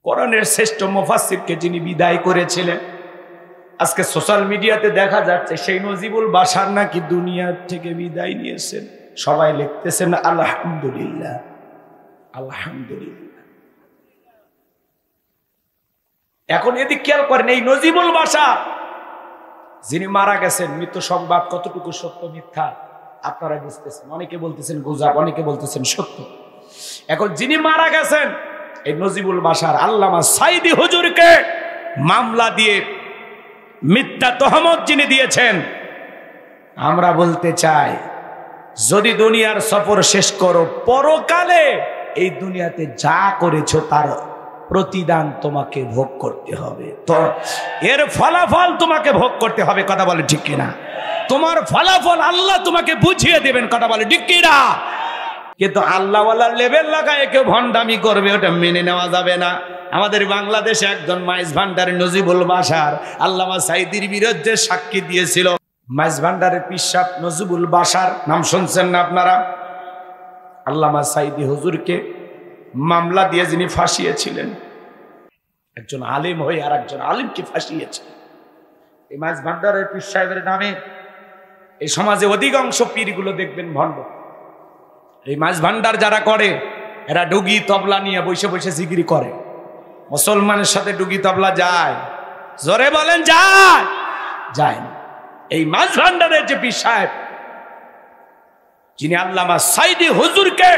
কোরআনের শ্রেষ্ঠ মুফাসসিরকে যিনি বিদায় করেছিলেন, আজকে সোশ্যাল মিডিয়াতে দেখা যাচ্ছে সেই নজিবুল বাশার নাকি দুনিয়া থেকে বিদায় নিয়েছেন। সবাই লিখতেছেন আলহামদুলিল্লাহ আলহামদুলিল্লাহ। এখন এদিক খেয়াল করেন, এই নজিবুল বাশার যিনি মারা গেছেন, মৃত্যু সংবাদ কতটুকু সত্য মিথ্যা আপনারা বুঝতেছেন। অনেকে বলতেছেন গুজব, অনেকে বলতেছেন সত্য। এখন যিনি মারা গেছেন এই নজিবুল বাশার, আল্লামা সাঈদী হুজুরকে মামলা দিয়ে মিথ্যা তহমত যিনি দিয়েছেন, আমরা বলতে চাই যদি দুনিয়ার সফর শেষ করো, পরকালে এই দুনিয়াতে যা করেছো তার প্রতিদান তোমাকে ভোগ করতে হবে, তো এর ফলাফল তোমাকে ভোগ করতে হবে। কথা বলে ঠিক কিনা? তোমার ফলাফল আল্লাহ তোমাকে বুঝিয়ে দেবেন। কথা বলে ঠিক কিনা? কিন্তু আল্লাহওয়ালা লেভেল লাগায় কেউ ভণ্ডামি করবে, ওটা মেনে নেওয়া যাবে না। আমাদের বাংলাদেশে একজন মাইজ ভান্ডারের নজিবুল বাশার আল্লামা সাঈদীর বিরুদ্ধে সাক্ষী দিয়েছিল। মাইজ ভান্ডারের পিসাব নজিবুল বাশার নাম শুনছেন না আপনারা? আল্লামা সাঈদী হুজুরকে মামলা দিয়ে যিনি ফাঁসিয়েছিলেন, একজন আলেম হয়ে আর একজন আলেমকে ফাঁসিয়েছিলেন। এই মাইজ ভান্ডারের পীর সাহেবের নামে এই সমাজে অধিকাংশ পীরগুলো দেখবেন ভণ্ড। এই মাইজ ভান্ডার যারা করে, এরা ডুগি তবলা নিয়ে বসে বসে জিকির করে। মুসলমানের সাথে ডুগি তবলা যায়? জোরে বলেন যায়? যায় না। এই মাইজ ভান্ডারের যে পীর সাহেব, যিনি আল্লামা সাঈদী হুজুরকে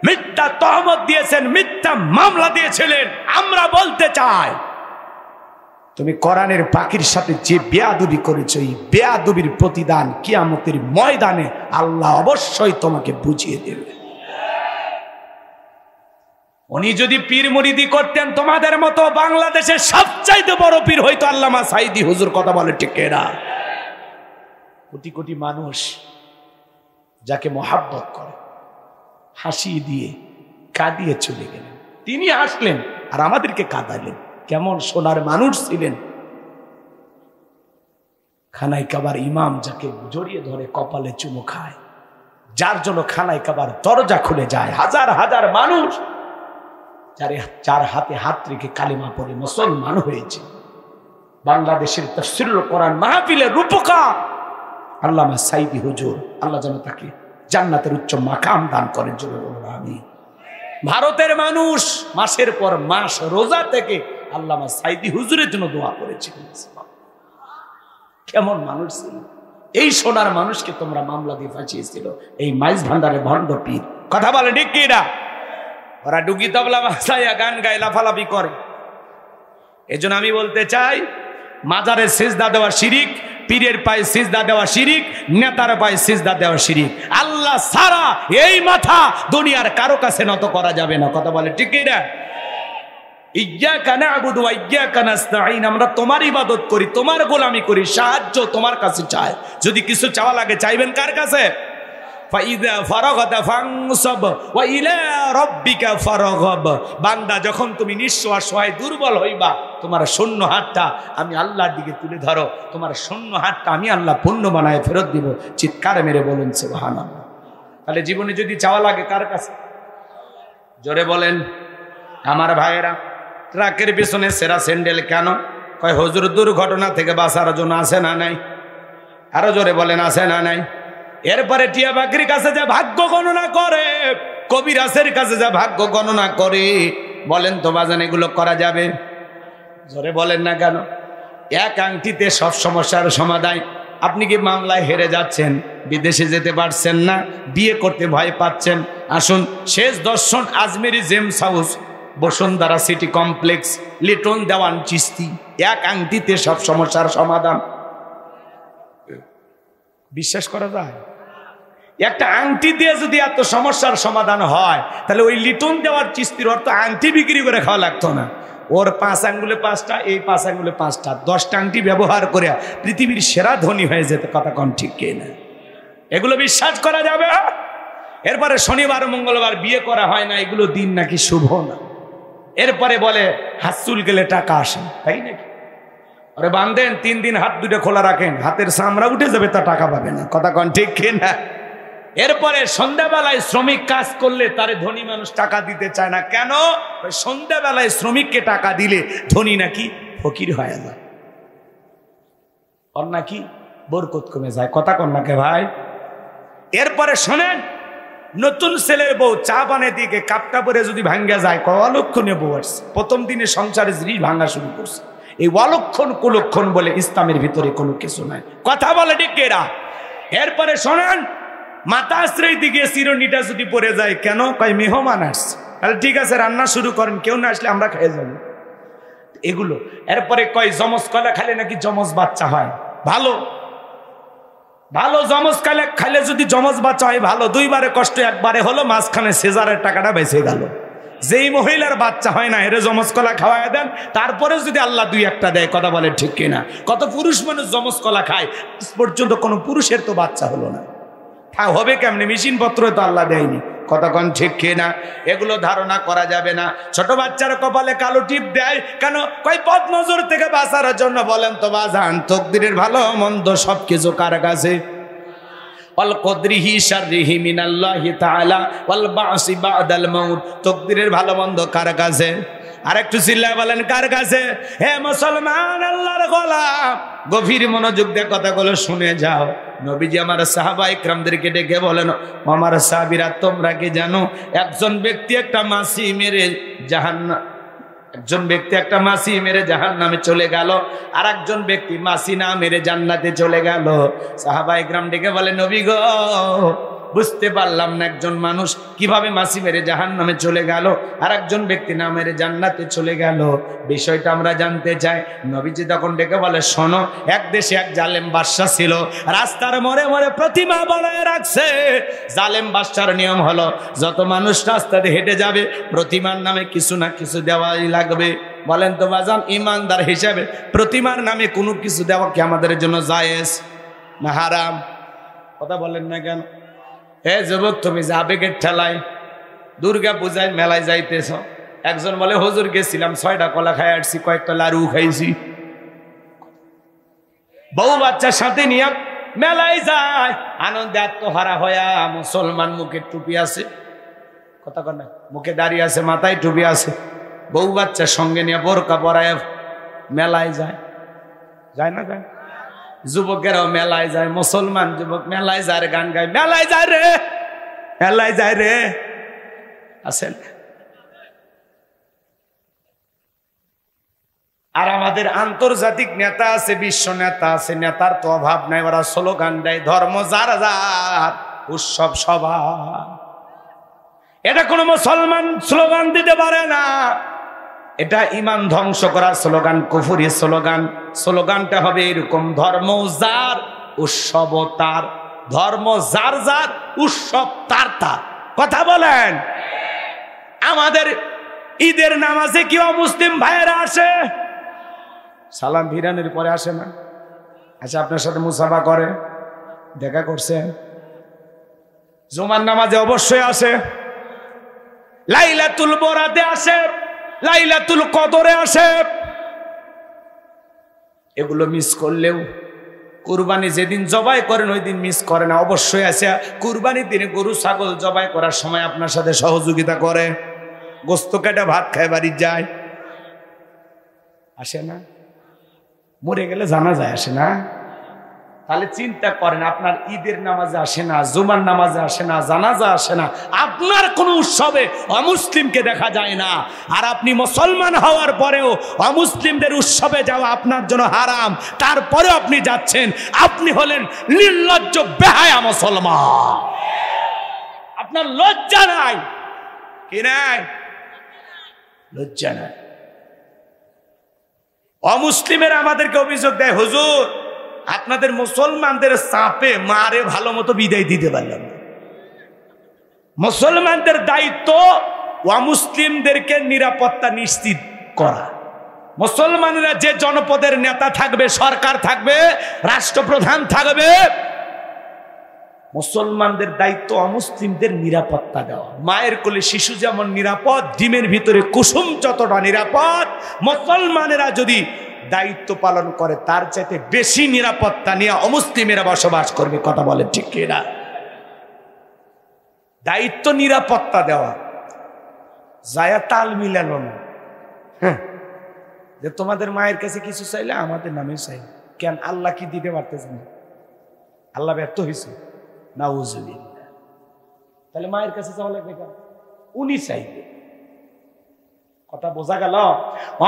মিথ্যা তহমত দিয়েছেন, মিথ্যা মামলা দিয়েছিলেন, আমরা বলতে চাই তুমি কোরআনের পাখির সাথে যে বেয়াদবি করেছো, এই বেয়াদবির প্রতিদান কিয়ামতের ময়দানে আল্লাহ অবশ্যই তোমাকে বুঝিয়ে দেবে। উনি যদি পীর মুরিদি করতেন, তোমাদের মতো বাংলাদেশের সবচাইতে বড় পীর হয়তো আল্লামা সাঈদী হুজুর। কথা বলে ঠিক না? কোটি কোটি মানুষ যাকে মহাব্বত করে, হাসি দিয়ে কাঁদিয়ে চলে গেলেন। তিনি হাসলেন আর আমাদেরকে কাঁদালেন। কেমন সোনার মানুষ ছিলেন! খানায় কাবার ইমাম যাকে জড়িয়ে ধরে কপালে চুমু খায়, যার জন্য খানায় কাবার দরজা খুলে যায়, হাজার হাজার মানুষ যার হাতে হাত রেখে কালিমা পড়ে মুসলমান হয়েছে। বাংলাদেশের তাফসীরুল কোরআন মাহফিলের রূপকার আল্লামা সাঈদী হুজুর, আল্লাহ যেন তাকে জান্নাতের উচ্চ মাকাম দান করেন। জন্য বলুন আমিন। ভারতের মানুষ মাসের পর মাস রোজা থেকে আল্লামা সাঈদী হুজুরের জন্য দোয়া করেছিলেন। কেমন মানুষ ছিল! এই সোনার মানুষকে তোমরা মামলা দিয়ে ফাঁসিয়েছিল এই মাইজ ভান্ডারের ভণ্ড পীর। কথা বলে ঠিক কি না? ওরা ডুগি তবলা বাজাইয়া গান গায়, লাফালাফি করে। এজন্য আমি বলতে চাই, মাজারের সিজদা দেওয়া শিরিক, পীরের পায়ে সিজদা দেওয়া শিরিক, নেতার পায়ে সিজদা দেওয়া শিরিক। আল্লাহ ছাড়া এই মাথা দুনিয়ার কারো কাছে নত করা যাবে না। কথা বলে ঠিক কি না? ইয়্যাকা না'বুদু ওয়া ইয়্যাকা নাস্তাঈন, আমরা তোমার ইবাদত করি, তোমার গোলামি করি, সাহায্য তোমার কাছে চাই। যদি কিছু চাওয়া লাগে চাইবেন কার কাছে? ফাইযা ফারাগতা ফানসাব ওয়া ইলা রাব্বিকা ফারগাব। বান্দা, যখন তুমি নিঃস্ব অসহায় দুর্বল হইবা, তোমার শূন্য হাতটা আমি আল্লাহর দিকে তুলে ধরো, তোমার শূন্য হাতটা আমি আল্লাহ পূর্ণ বানায় ফেরত দিব। চিৎকার মেরে বলুন সুবহানাল্লাহ। তাহলে জীবনে যদি চাওয়া লাগে কার কাছে? জোরে বলেন। আমার ভাইয়েরা, ট্রাকের পিছনে সেরা স্যান্ডেল কেন? কয় হুজুর দুর্ঘটনা থেকে বাঁচার জন্য। আছে না নাই? আরো জোরে বলেন, আছে না নাই? এরপরে টিয়া বাকরির কাছে যা ভাগ্য গণনা করে, কবিরাজের কাছে যা ভাগ্য গণনা করে, বলেন তো বাজান এগুলো করা যাবে? জোরে বলেন না কেন? এক আংটিতে সব সমস্যার সমাধান। আপনি কি মামলায় হেরে যাচ্ছেন, বিদেশে যেতে পারছেন না, বিয়ে করতে ভয় পাচ্ছেন? আসুন, শেষ দর্শন Ajmeri gems house, Bashundhara city complex, Liton Dewan Chishti, এক আংটিতে সব সমস্যার সমাধান। বিশ্বাস করা যায়? একটা আংটি দিয়ে যদি এত সমস্যার সমাধান হয়, তাহলে ওই লিটন দেওয়ার চিস্তির অর্থ আংটি বিক্রি করে খাওয়া লাগতো না। ওর 5 আঙ্গুলে 5টা, এই 5 আঙ্গুলে 5টা, 10টা আংটি ব্যবহার করে পৃথিবীর সেরা ধনী হয়ে যেত। কথা কন ঠিক কে না? এগুলো বিশ্বাস করা যাবে? এরপরে শনিবার মঙ্গলবার বিয়ে করা হয় না, এগুলো দিন নাকি শুভ না। এরপরে বলে হাত চুল গেলে টাকা আসে, তাই নাকি? আরে বান্ধেন 3 দিন হাত দুটো খোলা রাখেন, হাতের চামড়া উঠে যাবে, তা টাকা পাবে না। কথা কন ঠিক কে না? এরপরে সন্ধ্যাবেলায় শ্রমিক কাজ করলে তারে ধনী মানুষ টাকা দিতে চায় না। কেন? সন্ধ্যাবেলায় শ্রমিককে টাকা দিলে ধনী নাকি ফকির হয়ে যায়, ওর নাকি বরকত কমে যায়। কথা কন্যাকে ভাই। এরপরে শোনেন, নতুন ছেলের বউ চা বানিয়ে দিকে কাপটা পরে যদি ভাঙ্গা যায়, অলক্ষণে বউ আসছে, প্রথম দিনে সংসারে জিনিস ভাঙ্গা শুরু করছে। এই অলক্ষণ কুলক্ষণ বলে ইসলামের ভিতরে কোনো কিছু নাই। কথা বলে ঠিক এরা। এরপরে শোনেন, মাথা আশ্রয় দিকে চিরুনিটা যদি পড়ে যায়, কেন? কয় মেহমান আসছে। তাহলে ঠিক আছে, রান্না শুরু করেন, কেউ না আসলে আমরা খেয়ে যাবো, এগুলো। এরপরে কয় জমজ কলা খাইলে নাকি জমজ বাচ্চা হয়, ভালো ভালো জমজ খাইলে যদি জমজ বাচ্চা হয় ভালো। দুইবারে কষ্ট একবারে হলো, মাঝখানে সেজারের টাকাটা বেঁচে গেল। যেই মহিলার বাচ্চা হয় না এরে জমজ কলা খাওয়ায় দেন, তারপরে যদি আল্লাহ দুই একটা দেয়। কথা বলে ঠিক কিনা? কত পুরুষ মানুষ জমজ কলা খায়, পর্যন্ত কোনো পুরুষের তো বাচ্চা হলো না। হবে কেমনে? মেশিন পত্র তো আল্লাহ দেয়নি। কতক্ষণ ঠিক কিনা? এগুলো ধারণা করা যাবে না। ছোট বাচ্চার কপালে কালো টিপ দেয় কেন? কয় পথ নজর থেকে বাঁচার জন্য। বলেন তো বাজান, তকদিরের ভালো মন্দ সবকিছু কার কাছে? ওয়াল কদরিহি শাররিহি মিনাল্লাহি তাআলা ওয়াল বাসি বাদাল মাউত। তকদিরের ভালো মন্দ কার কাছে? আরেকটু চিল্লায় বলেন, কার কাছে? হে মুসলমান, আল্লাহর গোলাম, গভীর মনোযোগ দিয়ে কথাগুলো শুনে যাও। নবীজি আমার সাহাবা ইকরামদেরকে ডেকে বলেন, আমার সাহাবীরা, তোমরা কি জানো একজন ব্যক্তি একটা মাছি মেরে জাহান্নামে চলে গেল, আর একজন ব্যক্তি মাছি না মেরে জান্নাতে চলে গেল। সাহাবা ইকরাম ডেকে বলে, নবী গো, বুঝতে পারলাম না একজন মানুষ কিভাবে মাছি মেরে জাহান্নামে চলে গেল, আর একজন ব্যক্তি না মেরে জান্নাতে চলে গেল, বিষয়টা আমরা জানতে চাই। নবীজি তখন ডেকে বলে, শোনো, এক দেশে এক জালেম বাদশা ছিল, রাস্তার মোড়ে মোড়ে প্রতিমা বানায় রাখছে। জালেম বাদশার নিয়ম হলো, যত মানুষ রাস্তাতে হেঁটে যাবে প্রতিমার নামে কিছু না কিছু দেওয়াই লাগবে। বলেন তো বাজান, ইমানদার হিসাবে প্রতিমার নামে কোনো কিছু দেওয়া কি আমাদের জন্য জায়েজ না হারাম? কথা বলেন না কেন? হে যুবক, তুমি যে আবেগের ঠেলায় দুর্গা পূজায় মেলায় যাইতেছ, একজন বলে হুজুর গেছিলাম, 6টা কলা খাই আসছি, কয়েকটা লাড়ু খাইছি। বউ বাচ্চার সাথে নিয়ে মেলায় যায়, আনন্দে আত্মহারা হইয়া। মুসলমান মুখে টুপি আছে, কথা কর না, মুখে দাঁড়িয়ে আছে, মাথায় টুপি আছে, বউ বাচ্চার সঙ্গে নিয়ে বোরকা পরায় মেলায় যায়। যায় না? যায়। যুবকেরাও মেলায় যায়, মুসলমান যুবক মেলায় যায়, গান গায়, মেলায় যায় রে, মেলায় যায় রে। আছেন? আর আমাদের আন্তর্জাতিক নেতা আছে, বিশ্ব নেতা আছে, নেতার তো অভাব নাই। ওরা স্লোগান দেয়, ধর্ম যার যার, উৎসব সবার। এটা কোনো মুসলমান স্লোগান দিতে পারে না। এটা ইমান ধ্বংস করার স্লোগান, কুফরি স্লোগান। স্লোগানটা হবে এরকম, ধর্ম যার, উৎসব তার। ধর্ম যার যার, উৎসব তার তার। কথা বলেন। আমাদের ঈদের নামাজে কি মুসলিম ভাইয়েরা আসে? সালাম ভিরানের পরে আসে না? আচ্ছা, আপনার সাথে মুসাফা করে, দেখা করছেন? জুমার নামাজে অবশ্যই আসে, লাইলাতুল বরাতে আসে, লাইলাতুল কদরে আসে। এগুলো মিস করলেও কুরবানি যেদিন জবাই করেন ওই দিন মিস করে না। অবশ্যই আছে, কুরবানির দিনে গরু ছাগল জবাই করার সময় আপনার সাথে সহযোগিতা করে, গোস্ত কেটে ভাত খায় বাড়ি যায়। আসে না? মরে গেলে জানা যায়, আসে না? তাহলে চিন্তা করেন, আপনার ঈদের নামাজে আসে না, জুমার নামাজে আসে না, জানাজা আসে না, আপনার কোনো উৎসবে অমুসলিমকে দেখা যায় না। আর আপনি মুসলমান হওয়ার পরেও অমুসলিমদের উৎসবে যাওয়া আপনার জন্য হারাম, তারপরেও আপনি যাচ্ছেন। আপনি হলেন নির্লজ্জ বেহায়া মুসলমান। আপনার লজ্জা নাই? কি নাই? লজ্জা নাই। অমুসলিমের আমাদেরকে অভিযোগ দেয়, হুজুর আপনাদের মুসলমানদের চাপে মারে ভালো মতো বিদায় দিতে পারলাম না। মুসলমানদের দায়িত্ব অমুসলিমদেরকে নিরাপত্তা নিশ্চিত করা। মুসলমানরা যে জনপদের নেতা থাকবে, সরকার থাকবে, রাষ্ট্রপ্রধান থাকবে, মুসলমানদের দায়িত্ব অমুসলিমদের নিরাপত্তা দেওয়া। মায়ের কোলে শিশু যেমন নিরাপদ, ডিমের ভিতরে কুসুম যতটা নিরাপদ, মুসলমানেরা যদি দায়িত্ব পালন করে তার চাইতে বেশি নিরাপত্তা নিয়ে অমুসলিমেরা বসবাস করবে। কথা বলে ঠিক কিনা? দায়িত্ব নিরাপত্তা দেওয়া, যায়া তাল মিলানো না। হ্যাঁ, যে তোমাদের মায়ের কাছে কিছু চাইলে আমাদের নামে চাই, কেন আল্লাহ কি দিতে পারতেছেন? আল্লাহ ব্যর্থ হয়েছে? নাউজুবিল্লাহ। তাহলে মায়ের কাছে চাওয়া লাগবে কেন? উনি চাইবে। কথা বোঝা গেল?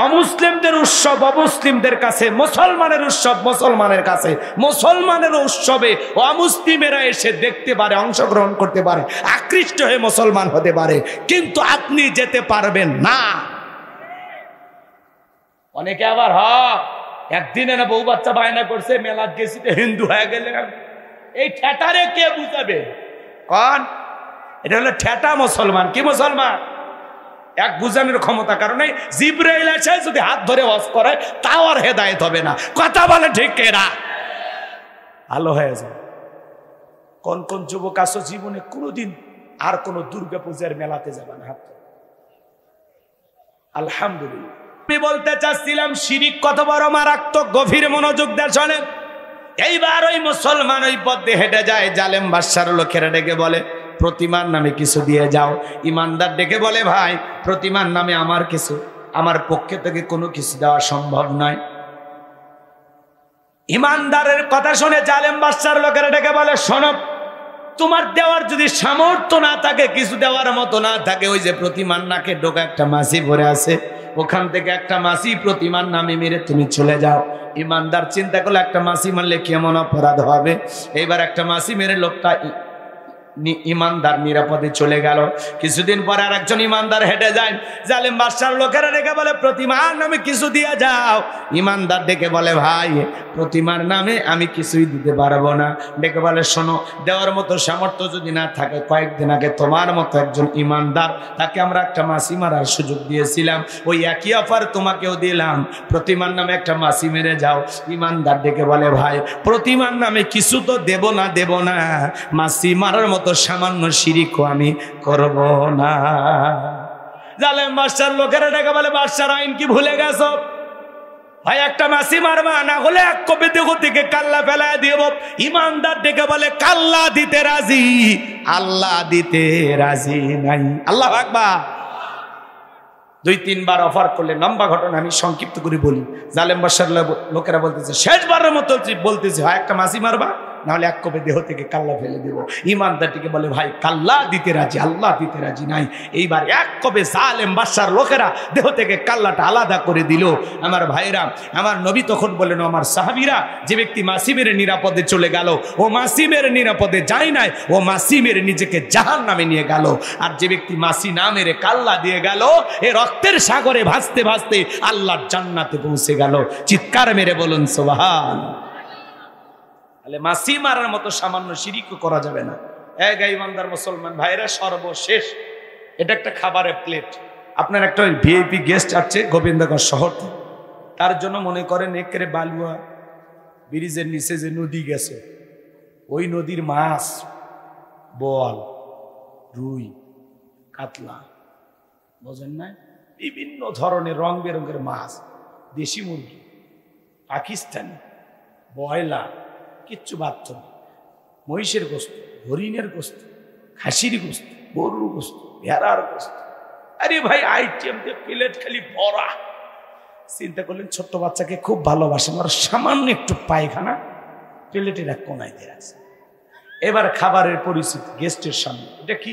অমুসলিমদের উৎসব অমুসলিমদের কাছে, মুসলমানের উৎসব মুসলমানের কাছে। মুসলমানের উৎসবে অমুসলিমেরা এসে দেখতে পারে, অংশগ্রহণ করতে পারে, আকৃষ্ট হয়ে মুসলমান হতে পারে, কিন্তু আপনি যেতে পারবেন না। অনেকে আবার একদিনে না বউ বাচ্চা বায়না করছে, মেলাত গেছি হিন্দু হয়ে গেলে। এই ঠেটারে কে বুঝাবে? কোন? এটা হলো ঠেটা মুসলমান। কি মুসলমান? এক বুঝানোর ক্ষমতা কারণে জিবরাইল এসে যদি হাত ধরে ওয়াজ করে তাও আর হেদায়েত হবে না। কথা বলে ঠিক এরা ভালো হয়ে যায়। কোন কোন যুবক আছো জীবনে কোনোদিন আর কোন দুর্গা পূজার মেলাতে যাবে না? হাত আলহামদুলিল্লাহ। আমি বলতে চাচ্ছিলাম শিরিক কত বড় মারাত্মক, গভীর মনোযোগ দিয়ে শোনেন। এইবার ওই মুসলমান ওই পথে হেঁটে যায়, জালেম বাদশার লোকেরা ডেকে বলে প্রতিমার নামে কিছু দিয়ে যাও। ইমানদার ডেকে বলে ভাই প্রতিমার নামে আমার কিছু, আমার পক্ষে থেকে কোনো কিছু দেওয়া সম্ভব নয়। ইমানদারের কথা শুনে জালেম বাদশার লোকেরা ডেকে বলে শোনো, তোমার দেওয়ার যদি সামর্থ্য না থাকে, কিছু দেওয়ার মতো না থাকে, ওই যে প্রতিমার নাকে ডোকা একটা মাছি ভরে আছে, ওখান থেকে একটা মাছি প্রতিমার নামে মেরে তুমি চলে যাও। ইমানদার চিন্তা করলে একটা মাছি মারলে কেমন অপরাধ হবে। এইবার একটা মাছি মেরে লোকটা ইমানদার নিরাপদে চলে গেল। কিছুদিন পরে আর একজন ইমানদার হেঁটে যায়, জালেম বাদশার লোকেরা ডেকে বলে প্রতিমার নামে কিছু দিয়ে যাও। ইমানদার ডেকে বলে ভাই প্রতিমার নামে আমি কিছুই দিতে পারবো না। ডেকে বলে শোনো, দেওয়ার মতো সামর্থ্য যদি না থাকে, কয়েকদিন আগে তোমার মতো একজন ইমানদার, তাকে আমরা একটা মাছি মারার সুযোগ দিয়েছিলাম, ওই একই অফার তোমাকেও দিলাম, প্রতিমার নামে একটা মাছি মেরে যাও। ইমানদার ডেকে বলে ভাই প্রতিমার নামে কিছু তো দেব না, মাছি মারার মতো সামান্য শিরিকও আমি করব না। জালেম বাদশার লোকেরা ডেকে বলে বাদশার আইন কি ভুলে গেছো? ভাই একটা মাছি মারবা, না হলে এক কপি দেহ থেকে কাল্লা ফেলায় দিব। ইমানদার ডেকে বলে কাল্লা দিতে রাজি, আল্লাহ দিতে রাজি নাই। আল্লাহ আকবার। 2-3 বার অফার করলে, লম্বা ঘটনা আমি সংক্ষিপ্ত করে বলি। জালেম বাদশার লোকেরা বলতেছে শেষবারের মতো বলতেছে হয় একটা মাছি মারবা, নাহলে এক কপে দেহ থেকে কাল্লা ফেলে দেব। ইমানদারটিকে বলে ভাই কাল্লা দিতে রাজি, আল্লাহ দিতে রাজি নাই। এইবার এক কপে জালেম বাদশার লোকেরা দেহ থেকে কাল্লাটা আলাদা করে দিল। আমার ভাইরা, আমার নবী তখন বললেন আমার সাহাবীরা, যে ব্যক্তি মাসিমের নিরাপদে চলে গেল ও মাসিমের নিরাপদে যায় নাই, ও মাসিমের নিজেকে জাহান্নামে নিয়ে গেল। আর যে ব্যক্তি মাসি না মেরে কাল্লা দিয়ে গেল, এ রক্তের সাগরে ভাসতে ভাসতে আল্লাহর জান্নাতে পৌঁছে গেল। চিৎকার মেরে বলুন সুবহানাল্লাহ। তাহলে মাছি মারার মতো সামান্য শিরিকও করা যাবে না। এক ইমানদার মুসলমান ভাইরা, সর্বশেষ এটা একটা খাবারের প্লেট। আপনার একটা ভিআইপি গেস্ট আসছে গোবিন্দগঞ্জ শহর, তার জন্য মনে করেন একেবারে বালুয়া ব্রিজের নিচে যে নদী গেছে, ওই নদীর মাছ, বোয়াল, রুই, কাতলা, বোঝেন না, বিভিন্ন ধরনের রং বেরঙের মাছ, দেশি মুরগি, পাকিস্তানি, বয়লা, কিচ্ছু বাদ না, মহিষের গোস্ত, হরিণের গোস্ত, খাসির গোস্ত, গরুর গোস্ত, ভেড়ার গোস্ত। আরে ভাই আইটেম দিয়ে প্লেট খালি ভরা। চিন্তা করলেন ছোট্ট বাচ্চাকে খুব ভালোবাসেন, আর সামান্য একটু পায়খানা প্লেটের এক কোনায় দিয়ে আছে। এবার খাবারের পরিচিতি গেস্টের সামনে, এটা কি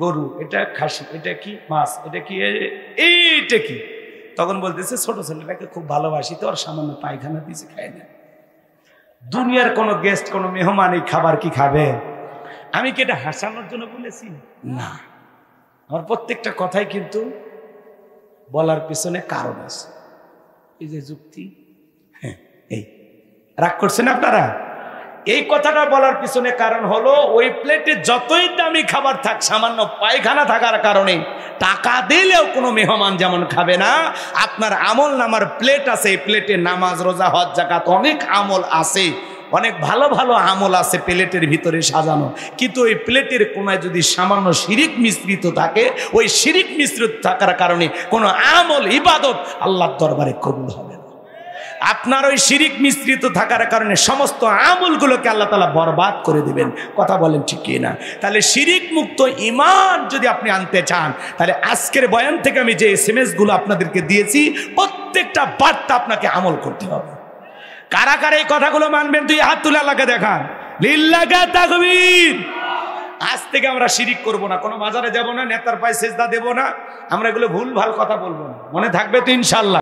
গরু, এটা খাসি, এটা কি মাছ, এটা কি, এইটা কি? তখন বলতেছে ছোট ছেলেটাকে খুব ভালোবাসি তো, আর সামান্য পায়খানা দিয়েছে, খায় না। দুনিয়ার কোন গেস্ট, কোন মেহমান এই খাবার কি খাবে? আমি কি এটা হাসানোর জন্য বলেছি? না, আমার প্রত্যেকটা কথাই কিন্তু বলার পিছনে কারণ আছে। এই যে যুক্তি, হ্যাঁ, এই রাগ করছেন আপনারা? এই কথাটা বলার পিছনে কারণ হলো, ওই প্লেটে যতই দামি খাবার থাক, সামান্য পায়খানা থাকার কারণে টাকা দিলেও কোনো মেহমান যেমন খাবে না। আপনার আমল নামার প্লেট আছে, এই প্লেটে নামাজ, রোজা, হজ, যাকাত, অনেক আমল আছে, অনেক ভালো ভালো আমল আছে প্লেটের ভিতরে সাজানো, কিন্তু ওই প্লেটের কোনায় যদি সামান্য শিরিক মিশ্রিত থাকে, ওই শিরিক মিশ্রিত থাকার কারণে কোনো আমল, ইবাদত আল্লাহর দরবারে কবুল হবে না। আপনার ওই শিরিক মিশ্রিত থাকার কারণে সমস্ত আমলগুলোকে আল্লাহ তাআলা বরবাদ করে দিবেন। কথা বলেন ঠিক কি না? তাহলে শিরিক মুক্ত ঈমান যদি আপনি আনতে চান, তাহলে আজকের বয়ান থেকে আমি যে এসএমএস গুলো আপনাদেরকে দিয়েছি প্রত্যেকটা বার্তা আপনাকে আমল করতে হবে। কারা কারা এই কথাগুলো মানবেন? তুই হাত তুলে আল্লাহকে দেখান। লিল্লাহি তাকবীর। আজ থেকে আমরা শিরিক করব না, কোনো বাজারে যাব না, নেতার পায়ে সেজদা দেব না, আমরা এগুলো ভুল ভাল কথা বলবো না। মনে থাকবে তো ইনশাআল্লাহ?